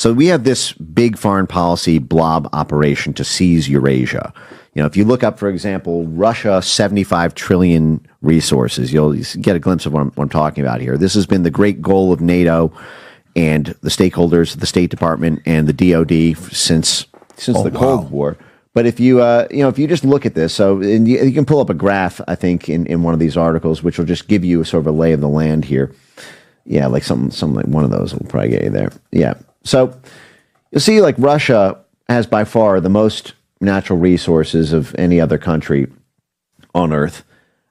So we have this big foreign policy blob operation to seize Eurasia. If you look up, for example, Russia, 75 trillion resources, you'll get a glimpse of what I'm talking about here. This has been the great goal of NATO and the stakeholders of the State Department and the DoD since the Cold War. But if you if you just look at this, and you can pull up a graph, I think, in one of these articles, which will just give you sort of a lay of the land here. Yeah, like something like one of those will probably get you there. Yeah. So you'll see, like, Russia has by far the most natural resources of any other country on Earth.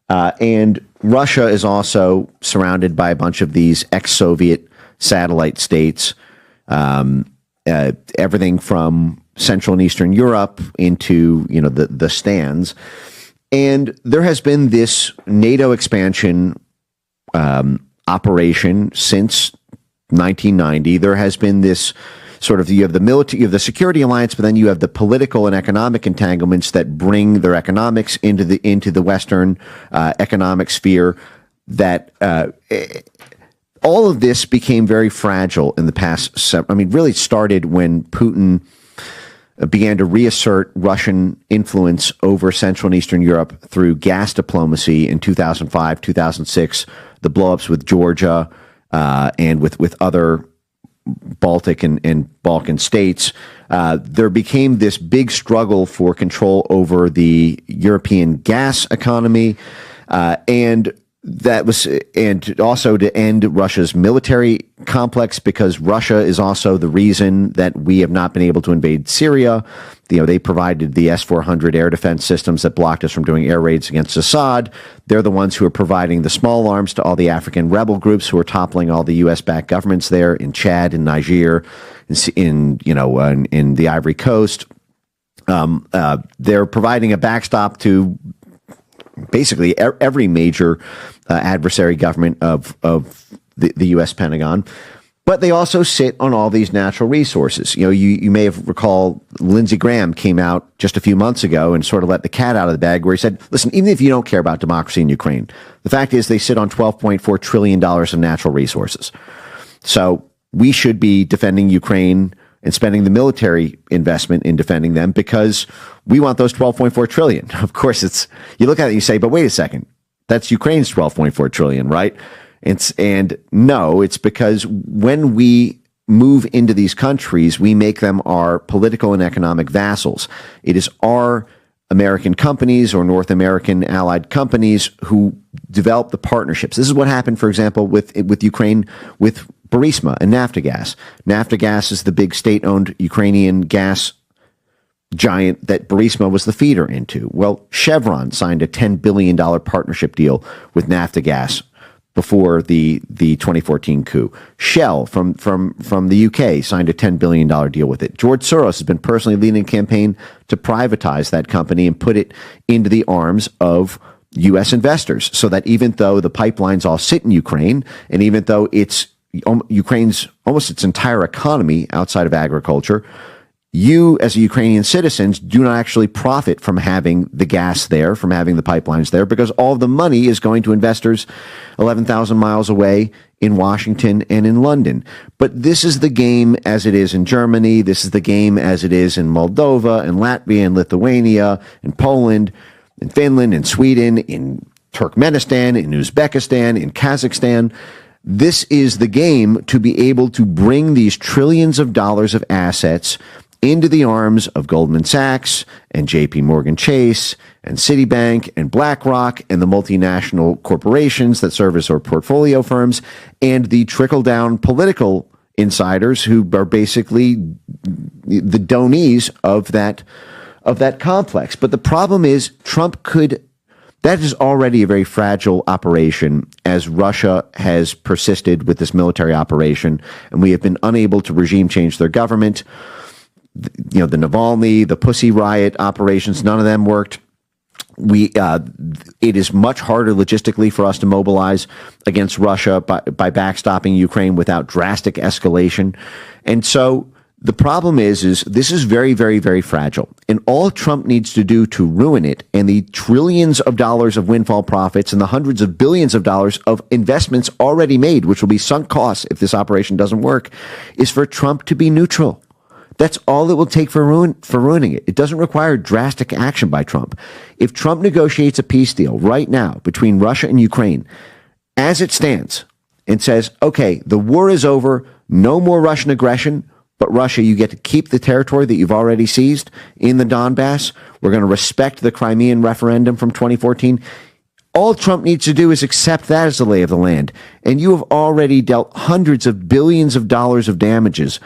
And Russia is also surrounded by a bunch of these ex-Soviet satellite states, everything from Central and Eastern Europe into, the stands. And there has been this NATO expansion operation since 1990. There has been this sort of, you have the military, you have the security alliance, but then you have the political and economic entanglements that bring their economics into the Western economic sphere. That all of this became very fragile in the past. Really started when Putin began to reassert Russian influence over Central and Eastern Europe through gas diplomacy in 2005, 2006, the blowups with Georgia and with other Baltic and Balkan states. There became this big struggle for control over the European gas economy, and also to end Russia's military complex, because Russia is also the reason that we have not been able to invade Syria. They provided the S-400 air defense systems that blocked us from doing air raids against Assad. They're the ones who are providing the small arms to all the African rebel groups who are toppling all the U.S.-backed governments there in Chad, in Niger, in the Ivory Coast. They're providing a backstop to basically every major adversary government of the U.S. Pentagon. But they also sit on all these natural resources. You may have recalled Lindsey Graham came out just a few months ago and sort of let the cat out of the bag, where he said, listen, even if you don't care about democracy in Ukraine, the fact is they sit on $12.4 trillion of natural resources. So we should be defending Ukraine and spending the military investment in defending them because we want those 12.4 trillion. Of course, you look at it and you say, but wait a second, that's Ukraine's 12.4 trillion, right? And no, it's because when we move into these countries, we make them our political and economic vassals. It is our American companies or North American allied companies who develop the partnerships. This is what happened, for example, with Ukraine, with Burisma and Naftogaz. Naftogaz is the big state-owned Ukrainian gas giant that Burisma was the feeder into. Well, Chevron signed a $10 billion partnership deal with Naftogaz before the 2014 coup. Shell from the UK signed a $10 billion deal with it. George Soros has been personally leading a campaign to privatize that company and put it into the arms of U.S. investors, so that even though the pipelines all sit in Ukraine, and even though it's Ukraine's almost its entire economy outside of agriculture, you as a Ukrainian citizens do not actually profit from having the gas there, from having the pipelines there, because all of the money is going to investors 11,000 miles away in Washington and in London. But this is the game as it is in Germany. This is the game as it is in Moldova and Latvia and Lithuania and Poland and Finland and Sweden, in Turkmenistan, in Uzbekistan, in Kazakhstan. This is the game to be able to bring these trillions of dollars of assets into the arms of Goldman Sachs and JP Morgan Chase and Citibank and BlackRock and the multinational corporations that serve as our portfolio firms and the trickle-down political insiders who are basically the donees of that complex. But the problem is that is already a very fragile operation, as Russia has persisted with this military operation, and we have been unable to regime change their government. The Navalny, the Pussy Riot operations, none of them worked. It is much harder logistically for us to mobilize against Russia by backstopping Ukraine without drastic escalation. And so The problem is this is very, very, very fragile. And all Trump needs to do to ruin it, and the trillions of dollars of windfall profits and the hundreds of billions of dollars of investments already made, which will be sunk costs if this operation doesn't work, is for Trump to be neutral. That's all it will take for ruining it. It doesn't require drastic action by Trump. If Trump negotiates a peace deal right now between Russia and Ukraine, as it stands, and says, okay, the war is over, no more Russian aggression, but Russia, you get to keep the territory that you've already seized in the Donbass. We're going to respect the Crimean referendum from 2014. All Trump needs to do is accept that as the lay of the land. And you have already dealt hundreds of billions of dollars of damages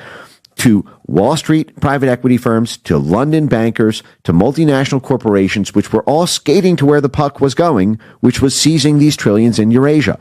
to Wall Street private equity firms, to London bankers, to multinational corporations, which were all skating to where the puck was going, which was seizing these trillions in Eurasia.